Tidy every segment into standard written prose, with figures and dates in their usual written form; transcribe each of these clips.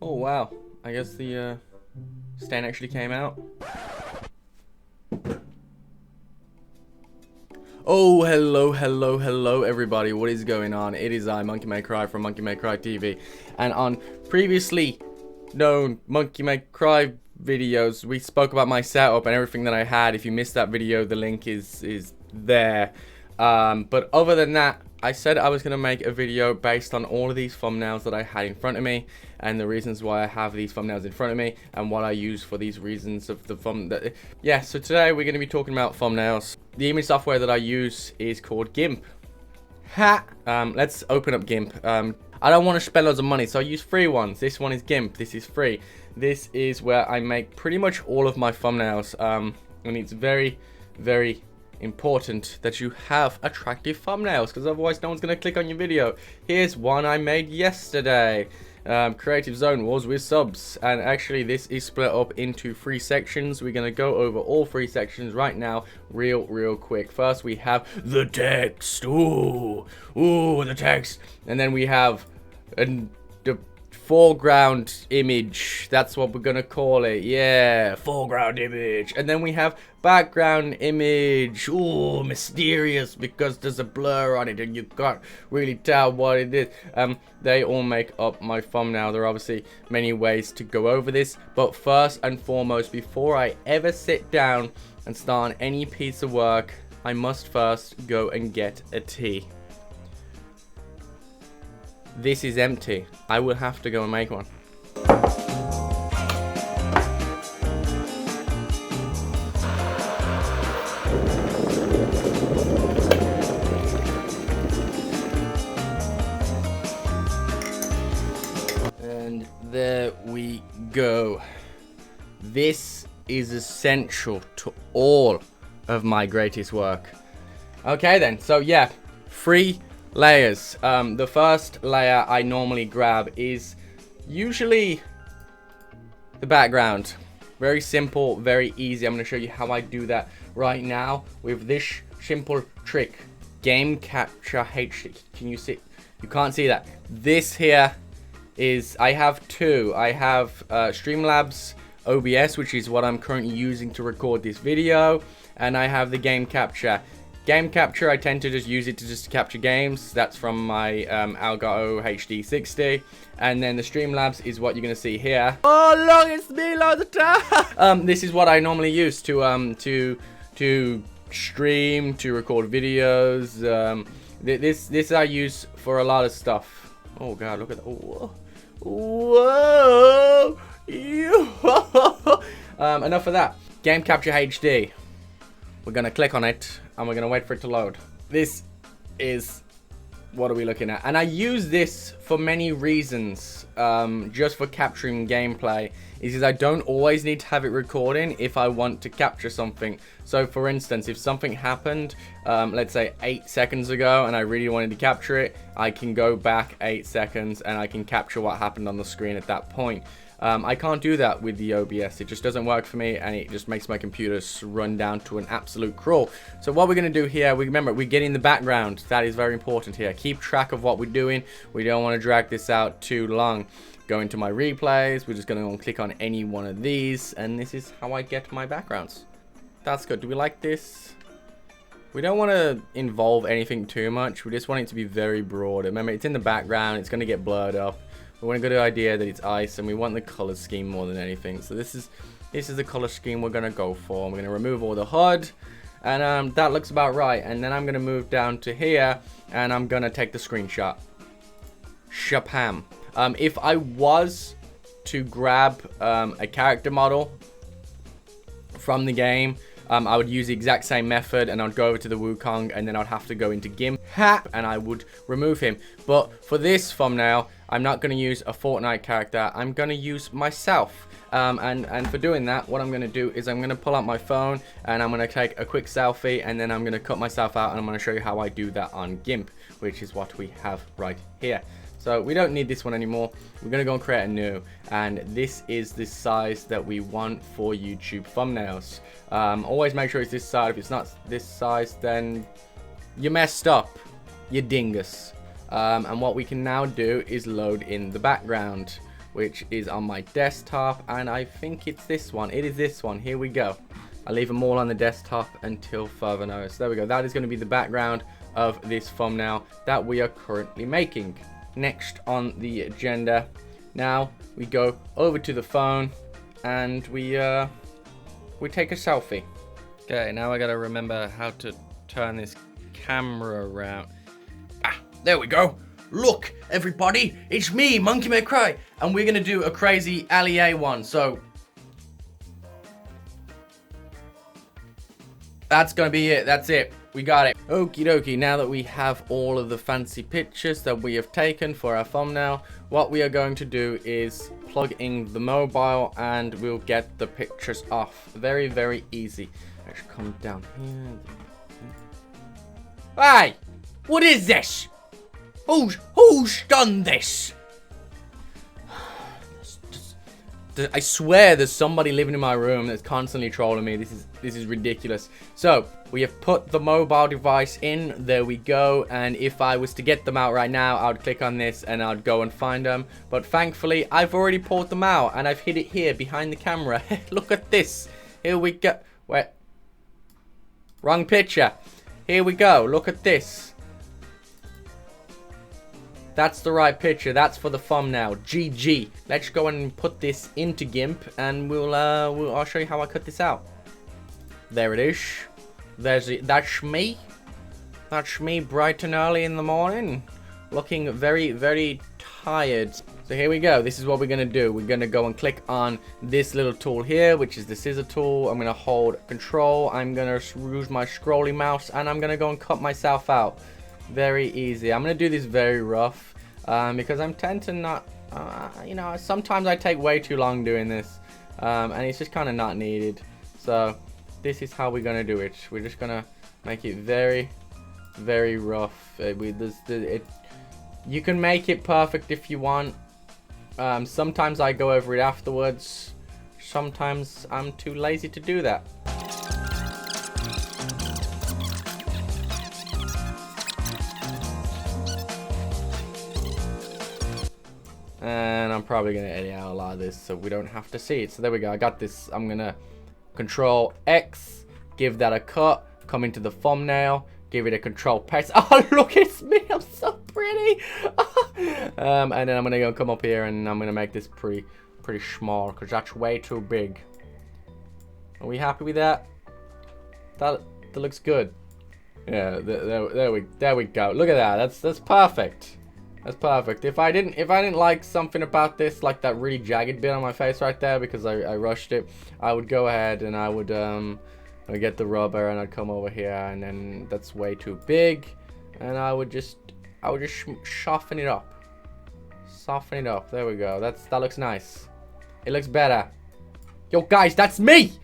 Oh wow, I guess the stain actually came out. Oh, hello everybody, what is going on? It is I, MonkeyMayCry from MonkeyMayCryTv, and on previously known MonkeyMayCry videos, we spoke about my setup and everything that I had. If you missed that video, the link is there. But other than that, I said I was going to make a video based on all of these thumbnails that I had in front of me, and the reasons why I have these thumbnails in front of me, and what I use for these reasons of the yeah, so today we're going to be talking about thumbnails. The image software that I use is called GIMP. Let's open up GIMP. I don't want to spend loads of money, so I use free ones. This one is GIMP. This is free. This is where I make pretty much all of my thumbnails, and it's very important that you have attractive thumbnails, because otherwise no one's going to click on your video. Here's one I made yesterday. Creative Zone Wars with subs, and actually this is split up into 3 sections. We're going to go over all 3 sections right now real quick. First we have the text. Ooh, the text. And then we have the foreground image. That's what we're gonna call it. Yeah, foreground image. And then we have background image. Ooh, mysterious, because there's a blur on it and you can't really tell what it is. They all make up my thumbnail. There are obviously many ways to go over this, but first and foremost, before I ever sit down and start on any piece of work, I must first go and get a tea. This is empty. I will have to go and make one. And there we go. This is essential to all of my greatest work. Okay then, so yeah, 3 layers. The first layer I normally grab is usually the background. Very simple, very easy. I'm going to show you how I do that right now with this simple trick. Game Capture HD. Can you see? You can't see that. This here is, I have 2. I have Streamlabs OBS, which is what I'm currently using to record this video, and I have the Game Capture. Game Capture, I tend to just use it to just capture games. That's from my Elgato HD 60. And then the Streamlabs is what you're going to see here. Oh, look, it's me loads of time. This is what I normally use to stream, to record videos. This I use for a lot of stuff. Oh, God, look at that. Oh, whoa. Enough of that. Game Capture HD. We're going to click on it, and we're going to wait for it to load. This is, what are we looking at? And I use this for many reasons, just for capturing gameplay, is I don't always need to have it recording if I want to capture something. So for instance, if something happened, let's say 8 seconds ago, and I really wanted to capture it, I can go back 8 seconds and I can capture what happened on the screen at that point. I can't do that with the OBS. It just doesn't work for me, and it just makes my computer run down to an absolute crawl. So what we're going to do here, remember, we get in the background. That is very important here. Keep track of what we're doing. We don't want to drag this out too long. Go into my replays. We're just going to go and click on any one of these, and this is how I get my backgrounds. That's good. Do we like this? We don't want to involve anything too much. We just want it to be very broad. Remember, it's in the background. It's going to get blurred up. We want a good idea that it's ice, and we want the color scheme more than anything. So this is the color scheme we're gonna go for. We're gonna remove all the HUD, and that looks about right. And then I'm gonna move down to here, and I'm gonna take the screenshot. Shapam. If I was to grab a character model from the game, I would use the exact same method, and I'd go over to the Wukong, and then I'd have to go into GIMP, and I would remove him. But for this thumbnail, I'm not going to use a Fortnite character. I'm going to use myself. And for doing that, what I'm going to do is I'm going to pull out my phone, and I'm going to take a quick selfie, and then I'm going to cut myself out, and I'm going to show you how I do that on GIMP, which is what we have right here. So we don't need this one anymore. We're going to go and create a new, and this is the size that we want for YouTube thumbnails. Always make sure it's this size. If it's not this size, then you messed up, you dingus. And what we can now do is load in the background. which is on my desktop, and I think it's this one. It is this one. Here we go. I'll leave them all on the desktop until further notice. There we go. That is going to be the background of this thumbnail that we are currently making. Next on the agenda, now we go over to the phone and we take a selfie. Okay, now I gotta remember how to turn this camera around. Ah, there we go. Look, everybody, it's me, MonkeyMayCry, and we're gonna do a crazy Ali one. So that's gonna be it. That's it. We got it. Okie dokie. Now that we have all of the fancy pictures that we have taken for our thumbnail, what we are going to do is plug in the mobile and we'll get the pictures off. Very, very easy. Let's come down here. Hey! What is this? Who's done this? I swear there's somebody living in my room that's constantly trolling me. This is ridiculous. So we have put the mobile device in. There we go. And if I was to get them out right now, I would click on this and I'd go and find them. But thankfully, I've already pulled them out and I've hid it here behind the camera. Look at this. Here we go. Wait. Wrong picture. Here we go. Look at this. That's the right picture. That's for the thumbnail. GG. Let's go and put this into GIMP, and I'll show you how I cut this out. There it is. There's it. That's me. That's me, bright and early in the morning, looking very, very tired. So here we go. This is what we're gonna do. We're gonna go and click on this little tool here, which is the scissor tool. I'm gonna hold Control. I'm gonna use my scrolly mouse, and I'm gonna go and cut myself out. Very easy. I'm gonna do this very rough because I tend to not, you know, sometimes I take way too long doing this, and it's just kind of not needed. So this is how we're gonna do it. We're just gonna make it very, very rough. You can make it perfect if you want. Sometimes I go over it afterwards. Sometimes I'm too lazy to do that. And I'm probably going to edit out a lot of this so we don't have to see it. So there we go. I got this. I'm going to Control X, give that a cut, come into the thumbnail, give it a Control paste. Oh, look, it's me. I'm so pretty. And then I'm going to go come up here and I'm going to make this pretty small because that's way too big. Are we happy with that? That looks good. Yeah, there we go. Look at that. That's perfect. That's perfect. If I didn't like something about this, like that really jagged bit on my face right there because I rushed it, I would go ahead and I would I'd get the rubber and I'd come over here, and then that's way too big, and I would just soften it up. Soften it up. There we go. That looks nice. It looks better. Yo guys, that's me.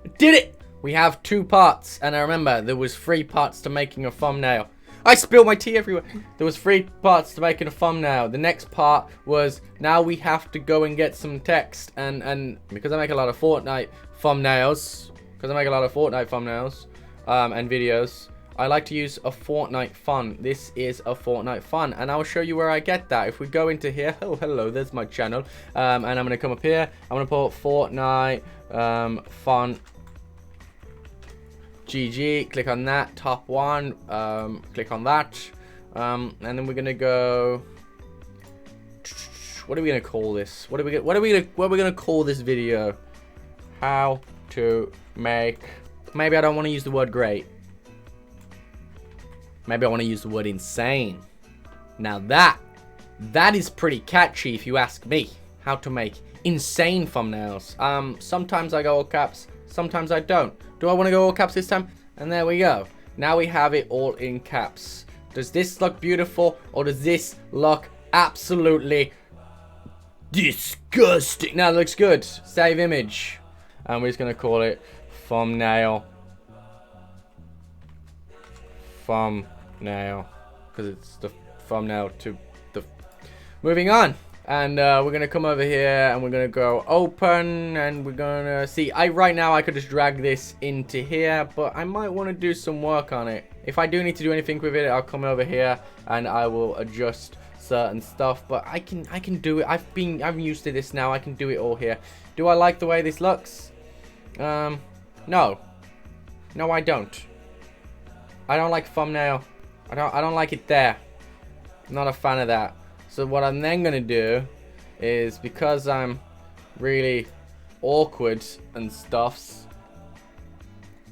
I did it. We have 2 parts, and I remember there was 3 parts to making a thumbnail. I spilled my tea everywhere. There was 3 parts to making a thumbnail. The next part was now we have to go and get some text. And because I make a lot of Fortnite thumbnails, and videos, I like to use a Fortnite fun. This is a Fortnite fun, and I'll show you where I get that. If we go into here, oh hello, there's my channel, and I'm gonna come up here. I'm gonna put Fortnite fun. GG, click on that, top one, click on that, and then we're gonna go, what are we gonna call this? What are we gonna call this video? How to make, maybe I don't want to use the word great. Maybe I want to use the word insane. Now that is pretty catchy if you ask me. How to make insane thumbnails. Sometimes I go all caps, sometimes I don't. Do I want to go all caps this time? And there we go. Now we have it all in caps. Does this look beautiful, or does this look absolutely disgusting? No, it looks good. Save image. And we're just going to call it thumbnail. Thumbnail. Because it's the thumbnail to the... Moving on. And we're going to come over here and we're going to go open, and we're going to see. Right now I could just drag this into here, but I might want to do some work on it. If I do need to do anything with it, I'll come over here and I will adjust certain stuff, but I can do it. I'm used to this now. I can do it all here. Do I like the way this looks? No. No, I don't. I don't like thumbnail. I don't like it there. I'm not a fan of that. So what I'm then gonna do is, because I'm really awkward and stuffs,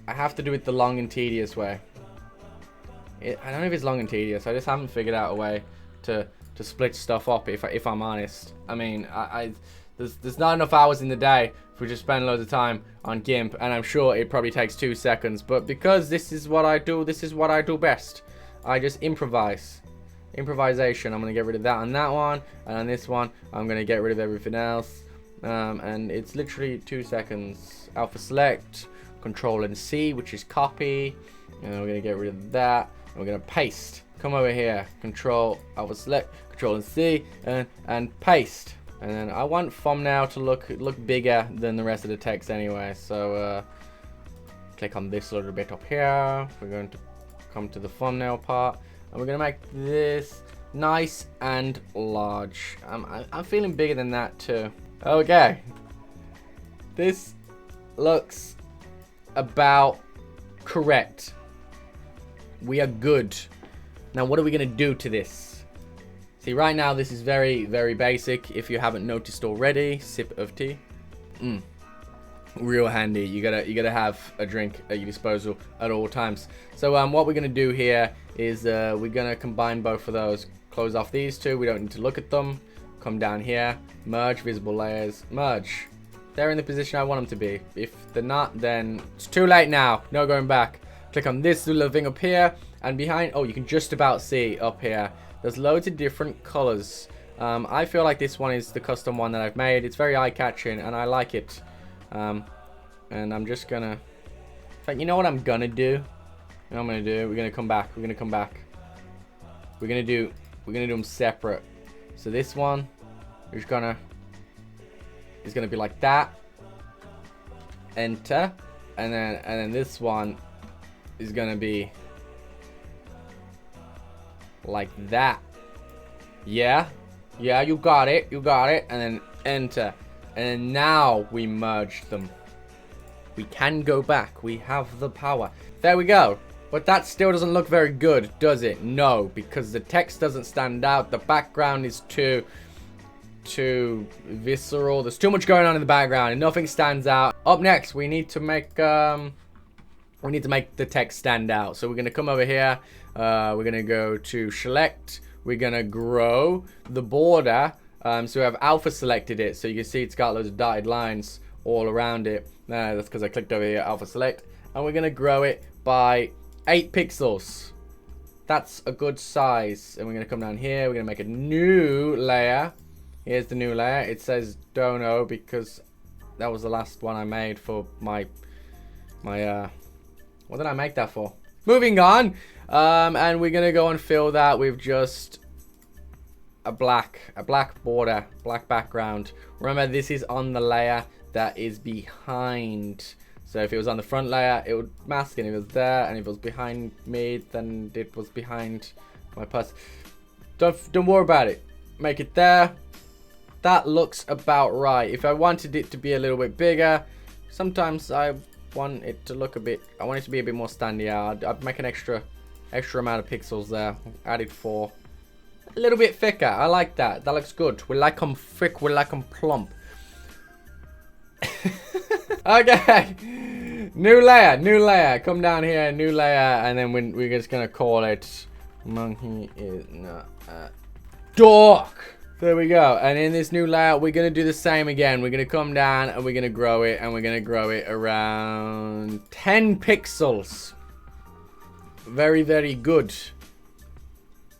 I have to do it the long and tedious way. I don't know if it's long and tedious. I just haven't figured out a way to split stuff up. If I'm honest, I mean, there's not enough hours in the day for just spend loads of time on GIMP, and I'm sure it probably takes 2 seconds. But because this is what I do, this is what I do best. I just improvise. Improvisation. I'm gonna get rid of that on that one, and on this one, I'm gonna get rid of everything else. And it's literally 2 seconds. Alpha select, Control and C, which is copy, and we're gonna get rid of that. And we're gonna paste. Come over here, Control, Alpha select, Control and C, and paste. And then I want thumbnail to look bigger than the rest of the text anyway. So click on this little bit up here. We're going to come to the thumbnail part, and we're gonna make this nice and large. I'm feeling bigger than that too. Okay, this looks about correct. We are good. Now what are we gonna do to this? See, right now this is very, very basic. If you haven't noticed already, sip of tea. Real handy. You gotta have a drink at your disposal at all times. So what we're gonna do here is we're gonna combine both of those. Close off these two. We don't need to look at them. Come down here, merge visible layers, merge. They're in the position I want them to be. If they're not, then it's too late now. No going back. Click on this little thing up here, and behind, oh, you can just about see up here, there's loads of different colors. I feel like this one is the custom one that I've made. It's very eye-catching, and I like it. And I'm just gonna, in fact, you know what I'm gonna do? You know what I'm gonna do? We're gonna come back. We're gonna come back. We're gonna do them separate. So this one is gonna be like that. Enter, and then this one is gonna be like that. Yeah, you got it. You got it. And then enter, and then now we merge them. We can go back. We have the power. There we go. But that still doesn't look very good, does it? No, because the text doesn't stand out. The background is too visceral. There's too much going on in the background and nothing stands out. Up next, we need to make the text stand out. So we're gonna come over here. We're gonna go to select. We're gonna grow the border. So we have alpha selected it. So you can see it's got loads of dotted lines all around it. That's because I clicked over here, alpha select, and we're gonna grow it by 8 pixels. That's a good size. And we're gonna come down here. We're gonna make a new layer. Here's the new layer. It says Dono because that was the last one I made for my what did I make that for? Moving on. And we're gonna go and fill that with just a black border, black background. Remember, this is on the layer that is behind. So if it was on the front layer, it would mask, and if it was there, and if it was behind me, then it was behind my person. Don't worry about it. Make it there. That looks about right. If I wanted it to be a little bit bigger, sometimes I want it to look a bit, I want it to be a bit more standy out. I'd make an extra amount of pixels there. Added 4. A little bit thicker. I like that. That looks good. We like them thick. We like them plump. Okay. New layer. Come down here. New layer. And then we're just going to call it Monkey is not a dog. There we go. And in this new layer, we're going to do the same again. We're going to come down and we're going to grow it. And we're going to grow it around 10 pixels. Very, very good.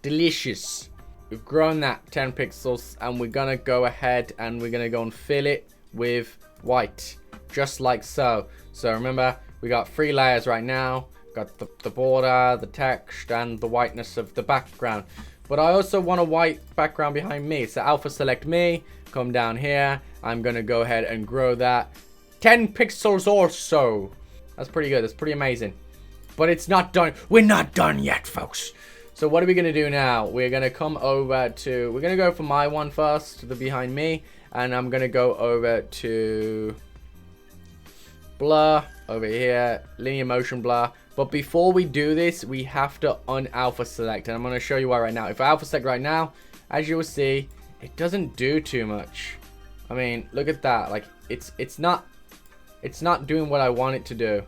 Delicious. We've grown that 10 pixels, and we're gonna go ahead and we're gonna go and fill it with white, just like so. So remember, we got 3 layers right now. Got the border, the text, and the whiteness of the background. But I also want a white background behind me. So alpha select me, come down here. I'm gonna go ahead and grow that 10 pixels or so. That's pretty good. That's pretty amazing. But it's not done. We're not done yet, folks. So what are we going to do now? We're going to come over to... We're going to go for my one first, the behind me. And I'm going to go over to... blur over here. Linear motion blur. But before we do this, we have to un-alpha select. And I'm going to show you why right now. If I alpha select right now, as you will see, it doesn't do too much. I mean, look at that. Like, it's not doing what I want it to do.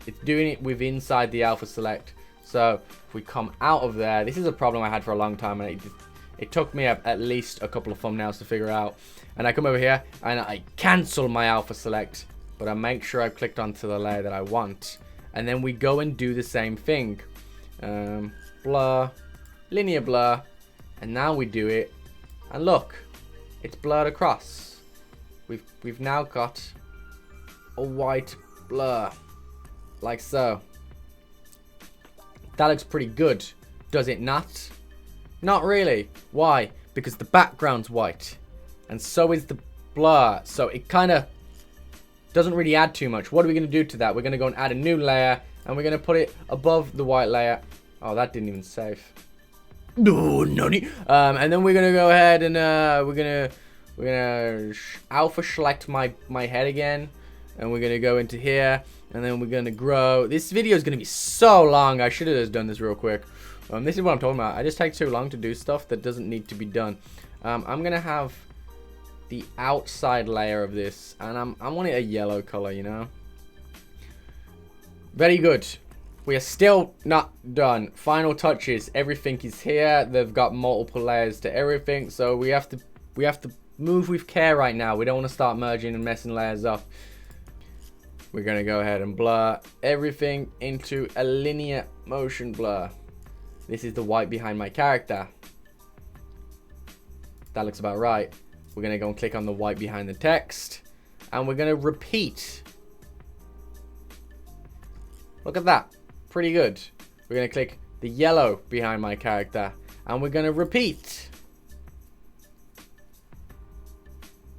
It's doing it with inside the alpha select. So if we come out of there, this is a problem I had for a long time, and it took me at least a couple of thumbnails to figure out. And I come over here and I cancel my alpha select, but I make sure I've clicked onto the layer that I want. And then we go and do the same thing. Blur, linear blur, and now we do it, and look, it's blurred across. We've now got a white blur, like so. That looks pretty good, does it not? Not really. Why? Because the background's white, and so is the blur. So it kind of doesn't really add too much. What are we going to do to that? We're going to go and add a new layer, and we're going to put it above the white layer. Oh, that didn't even save. No, nonny. And then we're going to go ahead and we're gonna alpha select my head again, and we're gonna go into here, and then we're gonna grow. This video is gonna be so long. I should have just done this real quick. This is what I'm talking about. I just take too long to do stuff that doesn't need to be done. I'm gonna have the outside layer of this, and I want it a yellow color, you know. Very good. We are still not done. Final touches. Everything is here. They've got multiple layers to everything, so we have to move with care right now. We don't want to start merging and messing layers up. We're going to go ahead and blur everything into a linear motion blur. This is the white behind my character. That looks about right. We're going to go and click on the white behind the text, and we're going to repeat. Look at that. Pretty good. We're going to click the yellow behind my character, and we're going to repeat.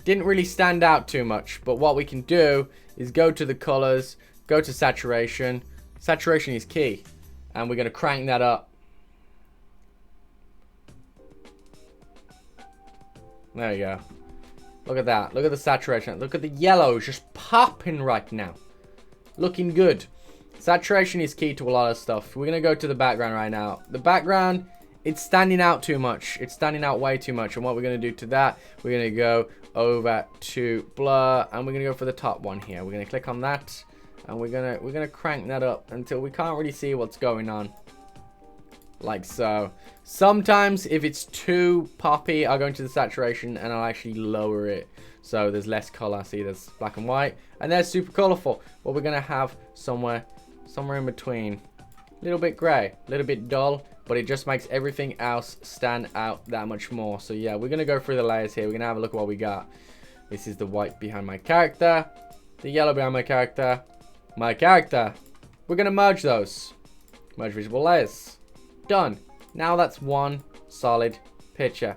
Didn't really stand out too much, but what we can do is go to the colors, go to saturation. Saturation is key, and we're going to crank that up. There you go. Look at that. Look at the saturation. Look at the yellows just popping right now. Looking good. Saturation is key to a lot of stuff. We're going to go to the background right now. The background, it's standing out too much. It's standing out way too much. And what we're going to do to that, we're going to go over to blur, and we're going to go for the top one here. We're going to click on that, and we're going to crank that up until we can't really see what's going on. Like so. Sometimes if it's too poppy, I'll go into the saturation and I'll actually lower it so there's less color. See, there's black and white, and they're super colorful. What we're going to have somewhere in between. A little bit gray, a little bit dull, but it just makes everything else stand out that much more. So yeah, we're going to go through the layers here. We're going to have a look at what we got. This is the white behind my character, the yellow behind my character. We're going to merge those. Merge visible layers. Done. Now that's one solid picture.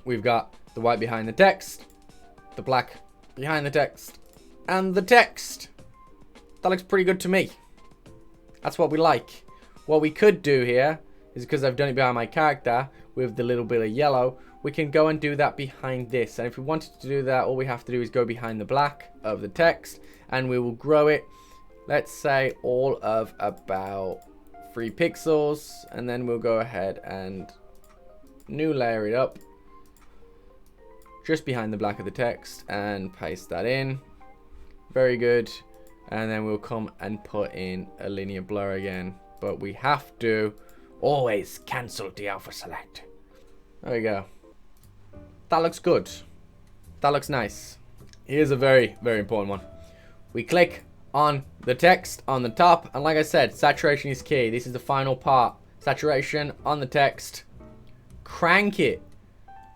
We've got the white behind the text, the black behind the text, and the text. That looks pretty good to me. That's what we like. What we could do here is, because I've done it behind my character with the little bit of yellow, we can go and do that behind this. And if we wanted to do that, all we have to do is go behind the black of the text, and we will grow it, let's say all of about 3 pixels, and then we'll go ahead and new layer it up just behind the black of the text and paste that in. Very good. And then we'll come and put in a linear blur again, but we have to always cancel the alpha select. There we go. That looks good. That looks nice. Here's a very, very important one. We click on the text on the top, and like I said, saturation is key. This is the final part. Saturation on the text. Crank it.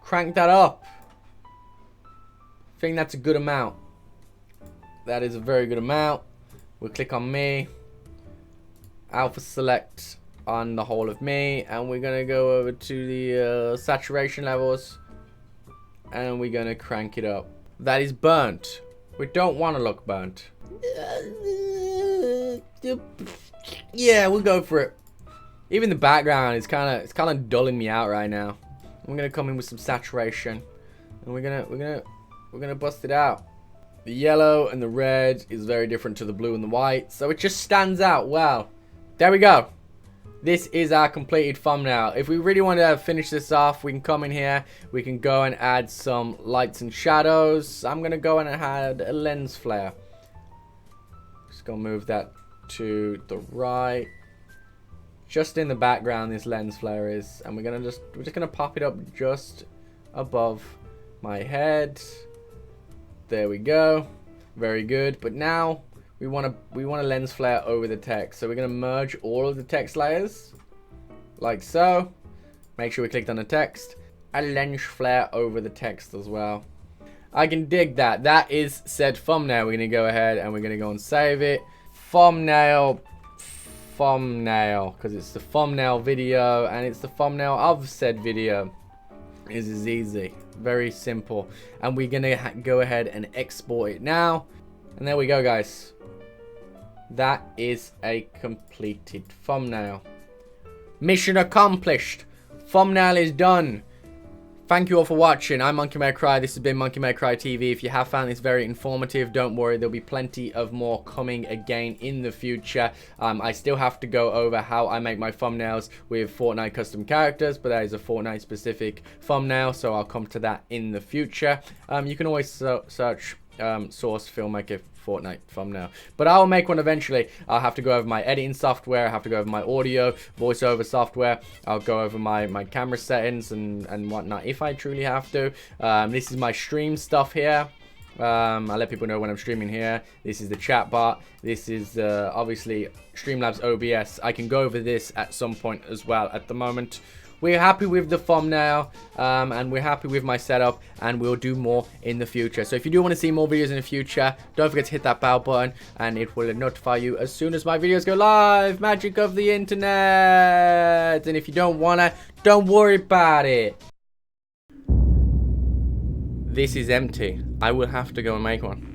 Crank that up. I think that's a good amount. That is a very good amount. We'll click on me. Alpha select on the whole of me, and we're gonna go over to the saturation levels, and we're gonna crank it up. That is burnt. We don't want to look burnt. Yeah, we'll go for it. Even the background is it's kind of dulling me out right now. I'm gonna come in with some saturation, and we're gonna bust it out. The yellow and the red is very different to the blue and the white, so it just stands out well. There we go. This is our completed thumbnail. If we really want to finish this off, we can come in here. We can go and add some lights and shadows. I'm going to go in and add a lens flare. Just going to move that to the right. Just in the background, this lens flare is. And we're just going to pop it up just above my head. There we go. Very good. But now we want a lens flare over the text. So we're going to merge all of the text layers like so. Make sure we clicked on the text. A lens flare over the text as well. I can dig that. That is said thumbnail. We're going to go ahead and we're going to go and save it. Thumbnail, because it's the thumbnail video and it's the thumbnail of said video. This is easy, very simple, and we're gonna go ahead and export it now. And there we go, guys. That is a completed thumbnail. Mission accomplished. Thumbnail is done. Thank you all for watching. I'm MonkeyMayCry. This has been MonkeyMayCryTv. If you have found this very informative, don't worry. There'll be plenty of more coming again in the future. I still have to go over how I make my thumbnails with Fortnite custom characters, but that is a Fortnite specific thumbnail, so I'll come to that in the future. You can always search source filmmaker Fortnite thumbnail, but I'll make one eventually. I'll have to go over my editing software, I have to go over my audio voiceover software, I'll go over my camera settings and whatnot if I truly have to. This is my stream stuff here. I let people know when I'm streaming here. This is the chat bot. This is obviously Streamlabs OBS. I can go over this at some point as well. At the moment we're happy with the thumbnail, and we're happy with my setup, and we'll do more in the future. So if you do want to see more videos in the future, don't forget to hit that bell button, and it will notify you as soon as my videos go live. Magic of the internet. And if you don't wanna, don't worry about it. This is empty. I will have to go and make one.